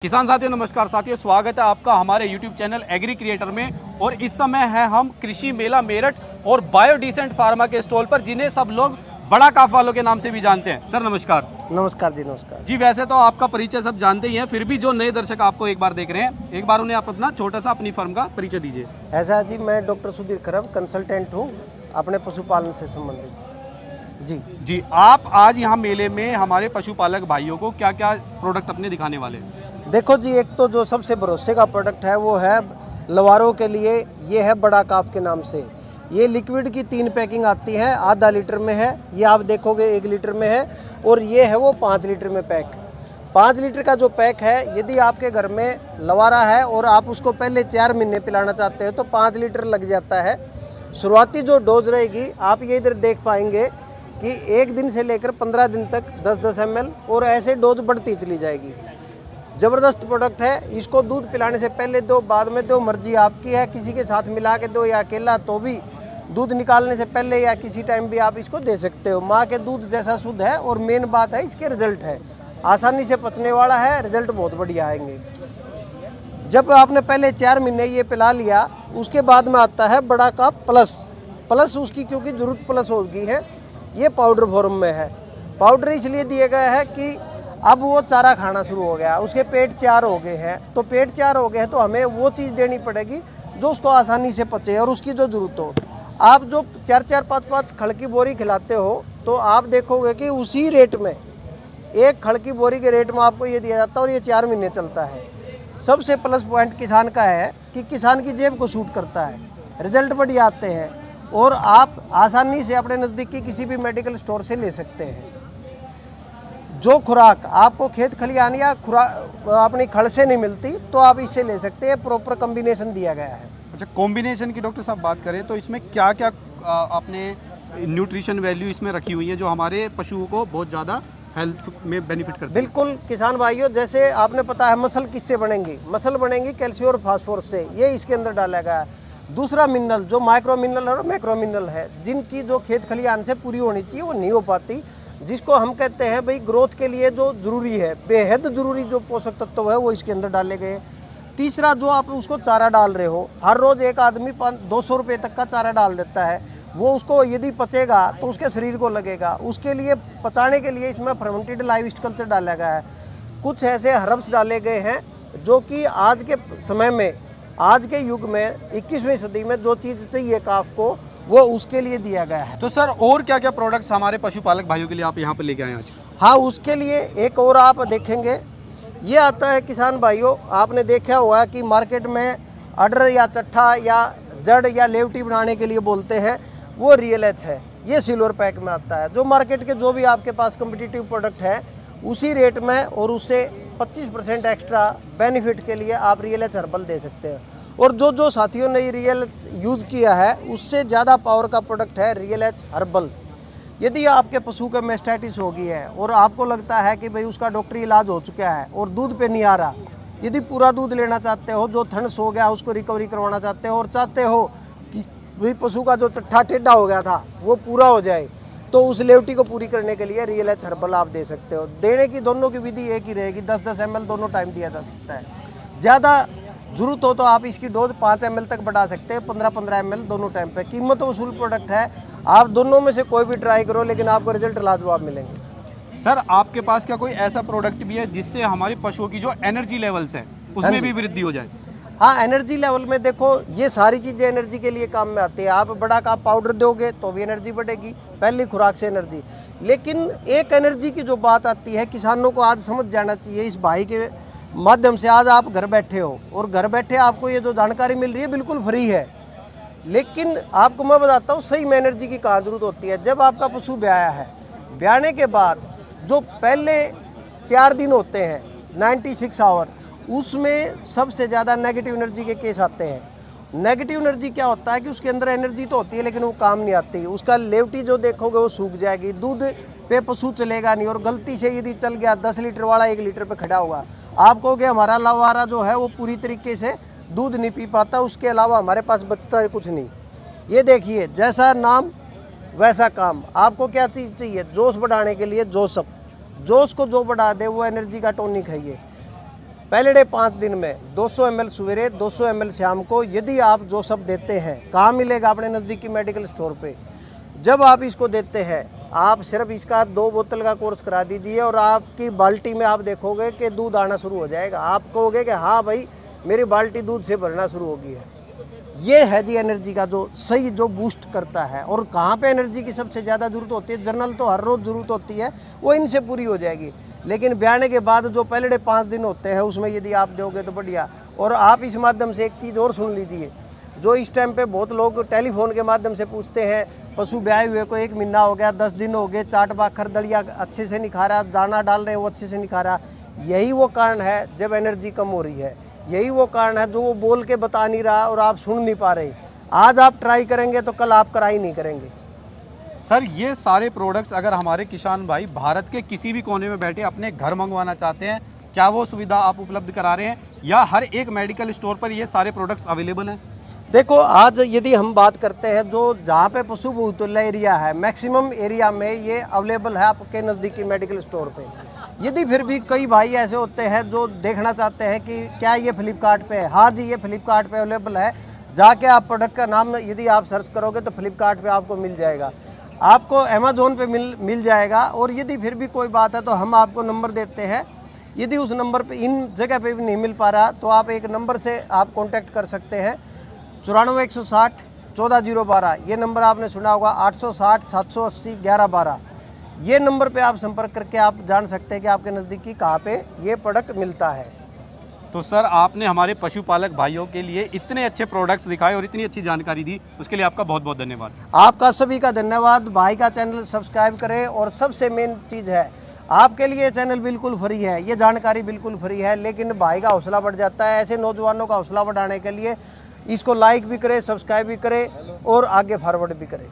किसान साथियों नमस्कार साथियों, स्वागत है आपका हमारे YouTube चैनल एग्री क्रिएटर में। और इस समय है हम कृषि मेला मेरठ और बायोडिसेंट फार्मा के स्टॉल पर, जिन्हें सब लोग बड़ा काफ वालों के नाम से भी जानते हैं। सर नमस्कार। नमस्कार जी। नमस्कार जी। वैसे तो आपका परिचय सब जानते ही हैं, फिर भी जो नए दर्शक आपको एक बार देख रहे हैं, एक बार उन्हें आप अपना छोटा सा अपनी फर्म का परिचय दीजिए। ऐसा जी, मैं डॉक्टर सुधीर खरब कंसल्टेंट हूँ अपने पशुपालन से संबंधित। जी, आप आज यहाँ मेले में हमारे पशुपालक भाइयों को क्या क्या प्रोडक्ट अपने दिखाने वाले हैं? देखो जी, एक तो जो सबसे भरोसे का प्रोडक्ट है वो है लवारों के लिए, ये है बड़ा काफ के नाम से। ये लिक्विड की 3 पैकिंग आती है, आधा लीटर में है, ये आप देखोगे 1 लीटर में है, और ये है वो 5 लीटर में पैक। 5 लीटर का जो पैक है, यदि आपके घर में लवारा है और आप उसको पहले 4 महीने पिलाना चाहते हो तो 5 लीटर लग जाता है। शुरुआती जो डोज रहेगी, आप ये इधर देख पाएंगे कि 1 दिन से लेकर 15 दिन तक 10-10 ml, और ऐसे डोज बढ़ती चली जाएगी। ज़बरदस्त प्रोडक्ट है। इसको दूध पिलाने से पहले दो, बाद में दो, मर्जी आपकी है। किसी के साथ मिला के दो या अकेला, तो भी दूध निकालने से पहले या किसी टाइम भी आप इसको दे सकते हो। माँ के दूध जैसा शुद्ध है, और मेन बात है इसके रिजल्ट है, आसानी से पचने वाला है, रिजल्ट बहुत बढ़िया आएंगे। जब आपने पहले 4 महीने ये पिला लिया, उसके बाद में आता है बड़ा का प्लस उसकी, क्योंकि ज़रूरत प्लस हो गई है। ये पाउडर फॉर्म में है। पाउडर इसलिए दिया गया है कि अब वो चारा खाना शुरू हो गया, उसके पेट 4 हो गए हैं, तो पेट 4 हो गए हैं तो हमें वो चीज़ देनी पड़ेगी जो उसको आसानी से पचे और उसकी जो ज़रूरत हो। आप जो 4-4, 5-5 खड़ की बोरी खिलाते हो, तो आप देखोगे कि उसी रेट में, एक खड़ की बोरी के रेट में आपको ये दिया जाता है, और ये 4 महीने चलता है। सबसे प्लस पॉइंट किसान का है कि किसान की जेब को सूट करता है, रिजल्ट बढ़िया आते हैं, और आप आसानी से अपने नज़दीकी किसी भी मेडिकल स्टोर से ले सकते हैं। जो खुराक आपको खेत खलियान या खुराक अपनी खड़ से नहीं मिलती, तो आप इससे ले सकते हैं। प्रॉपर कॉम्बिनेशन दिया गया है। अच्छा, कॉम्बिनेशन की डॉक्टर साहब बात करें तो इसमें क्या क्या आपने न्यूट्रिशन वैल्यू इसमें रखी हुई है जो हमारे पशुओं को बहुत ज़्यादा हेल्थ में बेनिफिट करती है? बिल्कुल किसान भाइयों, जैसे आपने पता है मसल किससे बनेंगी? मसल बनेंगी कैल्शियम और फास्फोरस से, ये इसके अंदर डाला गया है। दूसरा मिनरल जो माइक्रो मिनरल और मैक्रो मिनरल है, जिनकी जो खेत खलियान से पूरी होनी चाहिए वो नहीं हो पाती, जिसको हम कहते हैं भाई ग्रोथ के लिए जो जरूरी है, बेहद जरूरी जो पोषक तत्व है वो इसके अंदर डाले गए। तीसरा, जो आप उसको चारा डाल रहे हो, हर रोज़ एक आदमी 200 रुपये तक का चारा डाल देता है, वो उसको यदि पचेगा तो उसके शरीर को लगेगा। उसके लिए पचाने के लिए इसमें फर्मेंटेड लाइव कल्चर डाला गया है। कुछ ऐसे हर्ब्स डाले गए हैं जो कि आज के समय में, आज के युग में 21वीं सदी में जो चीज़ चाहिए काफ को, वो उसके लिए दिया गया है। तो सर और क्या क्या प्रोडक्ट्स हमारे पशुपालक भाइयों के लिए आप यहाँ पर लेके आए आज? हाँ, उसके लिए एक और आप देखेंगे, ये आता है किसान भाइयों, आपने देखा हुआ कि मार्केट में अडर या चट्ठा या जड़ या लेवटी बनाने के लिए बोलते हैं, वो रियल एच है। ये सिल्वर पैक में आता है। जो मार्केट के जो भी आपके पास कम्पिटिटिव प्रोडक्ट है, उसी रेट में और उससे 25% एक्स्ट्रा बेनिफिट के लिए आप रियल एच हर्बल दे सकते हैं। और जो साथियों ने रियल यूज़ किया है, उससे ज़्यादा पावर का प्रोडक्ट है रियल एच हर्बल। यदि आपके पशु का मेस्टाइटिस हो गई है और आपको लगता है कि भाई उसका डॉक्टरी इलाज हो चुका है और दूध पे नहीं आ रहा, यदि पूरा दूध लेना चाहते हो, जो थनस हो गया उसको रिकवरी करवाना चाहते हो, और चाहते हो कि भाई पशु का जो चट्ठा टेढ़ा हो गया था वो पूरा हो जाए, तो उस लेवटी को पूरी करने के लिए रियल एच हर्बल आप दे सकते हो। देने की दोनों की विधि एक ही रहेगी, 10-10 ml दोनों टाइम दिया जा सकता है। ज़्यादा जरूरत हो तो आप इसकी डोज 5 ml तक बढ़ा सकते हैं, 15-15 ml दोनों टाइम पे। कीमत वसूल प्रोडक्ट है, आप दोनों में से कोई भी ट्राई करो, लेकिन आपको रिजल्ट लाजवाब मिलेंगे। सर आपके पास क्या कोई ऐसा प्रोडक्ट भी है जिससे हमारे पशुओं की जो एनर्जी लेवल्स है उसमें भी वृद्धि हो जाए? हाँ, एनर्जी लेवल में देखो, ये सारी चीज़ें एनर्जी के लिए काम में आती है। आप बड़ा का पाउडर दोगे तो भी एनर्जी बढ़ेगी, पहली खुराक से एनर्जी। लेकिन एक एनर्जी की जो बात आती है, किसानों को आज समझ जाना चाहिए इस भाई के माध्यम से। आज आप घर बैठे हो और घर बैठे आपको ये जो जानकारी मिल रही है बिल्कुल फ्री है, लेकिन आपको मैं बताता हूँ सही में एनर्जी की कहाँ जरूरत होती है। जब आपका पशु ब्याया है, ब्याने के बाद जो पहले 4 दिन होते हैं, 96 आवर, उसमें सबसे ज़्यादा नेगेटिव एनर्जी के केस आते हैं। नेगेटिव एनर्जी क्या होता है कि उसके अंदर एनर्जी तो होती है लेकिन वो काम नहीं आती। उसका लेवटी जो देखोगे वो सूख जाएगी, दूध पे पशु चलेगा नहीं, और गलती से यदि चल गया 10 लीटर वाला 1 लीटर पे खड़ा होगा, आप कहोगे हमारा लवारा जो है वो पूरी तरीके से दूध नहीं पी पाता, उसके अलावा हमारे पास बचता है कुछ नहीं। ये देखिए, जैसा नाम वैसा काम। आपको क्या चीज़ चाहिए? जोश बढ़ाने के लिए जोश को जो बढ़ा दे वो एनर्जी का टॉनिक है। ये पहले डे 5 दिन में 200 ml सवेरे 200 ml शाम को यदि आप जो सब देते हैं, कहाँ मिलेगा? अपने नज़दीकी मेडिकल स्टोर पे। जब आप इसको देते हैं, आप सिर्फ इसका 2 बोतल का कोर्स करा दीजिए और आपकी बाल्टी में आप देखोगे कि दूध आना शुरू हो जाएगा। आप कहोगे कि हाँ भाई मेरी बाल्टी दूध से भरना शुरू हो गई है। ये है जी एनर्जी का जो सही जो बूस्ट करता है। और कहाँ पे एनर्जी की सबसे ज़्यादा ज़रूरत होती है? जर्नल तो हर रोज़ ज़रूरत होती है, वो इनसे पूरी हो जाएगी। लेकिन ब्याने के बाद जो पहले 5 दिन होते हैं उसमें यदि आप दोगे तो बढ़िया। और आप इस माध्यम से एक चीज़ और सुन लीजिए, जो इस टाइम पे बहुत लोग टेलीफोन के माध्यम से पूछते हैं, पशु ब्याए हुए को 1 महीना हो गया, 10 दिन हो गए, चाट बाखर दलिया अच्छे से नहीं खा रहा, दाना डाल रहे हैं वो अच्छे से नहीं खा रहा। यही वो कारण है जब एनर्जी कम हो रही है। यही वो कारण है जो वो बोल के बता नहीं रहा और आप सुन नहीं पा रहे। आज आप ट्राई करेंगे तो कल आप ट्राई नहीं करेंगे। सर ये सारे प्रोडक्ट्स अगर हमारे किसान भाई भारत के किसी भी कोने में बैठे अपने घर मंगवाना चाहते हैं, क्या वो सुविधा आप उपलब्ध करा रहे हैं या हर एक मेडिकल स्टोर पर ये सारे प्रोडक्ट्स अवेलेबल हैं? देखो, आज यदि हम बात करते हैं जो जहाँ पे पशु बहुतल्य एरिया है, मैक्सिमम एरिया में ये अवेलेबल है आपके नज़दीकी मेडिकल स्टोर पे। यदि फिर भी कई भाई ऐसे होते हैं जो देखना चाहते हैं कि क्या ये फ्लिपकार्ट पे है, हाँ जी ये फ्लिपकार्ट पे अवेलेबल है। जाके आप प्रोडक्ट का नाम यदि आप सर्च करोगे तो फ्लिपकार्ट पे आपको मिल जाएगा, आपको अमेजोन पे मिल जाएगा। और यदि फिर भी कोई बात है तो हम आपको नंबर देते हैं। यदि उस नंबर पे इन जगह पे भी नहीं मिल पा रहा तो आप एक नंबर से आप कॉन्टैक्ट कर सकते हैं, 94 160 14012। ये नंबर आपने सुना होगा, 860 780 1112। ये नंबर पे आप संपर्क करके आप जान सकते हैं कि आपके नज़दीकी कहाँ पे ये प्रोडक्ट मिलता है। तो सर आपने हमारे पशुपालक भाइयों के लिए इतने अच्छे प्रोडक्ट्स दिखाए और इतनी अच्छी जानकारी दी, उसके लिए आपका बहुत बहुत धन्यवाद। आपका सभी का धन्यवाद। भाई का चैनल सब्सक्राइब करें। और सबसे मेन चीज़ है, आपके लिए चैनल बिल्कुल फ्री है, ये जानकारी बिल्कुल फ्री है, लेकिन भाई का हौसला बढ़ जाता है। ऐसे नौजवानों का हौसला बढ़ाने के लिए इसको लाइक भी करें, सब्सक्राइब भी करें और आगे फॉरवर्ड भी करें।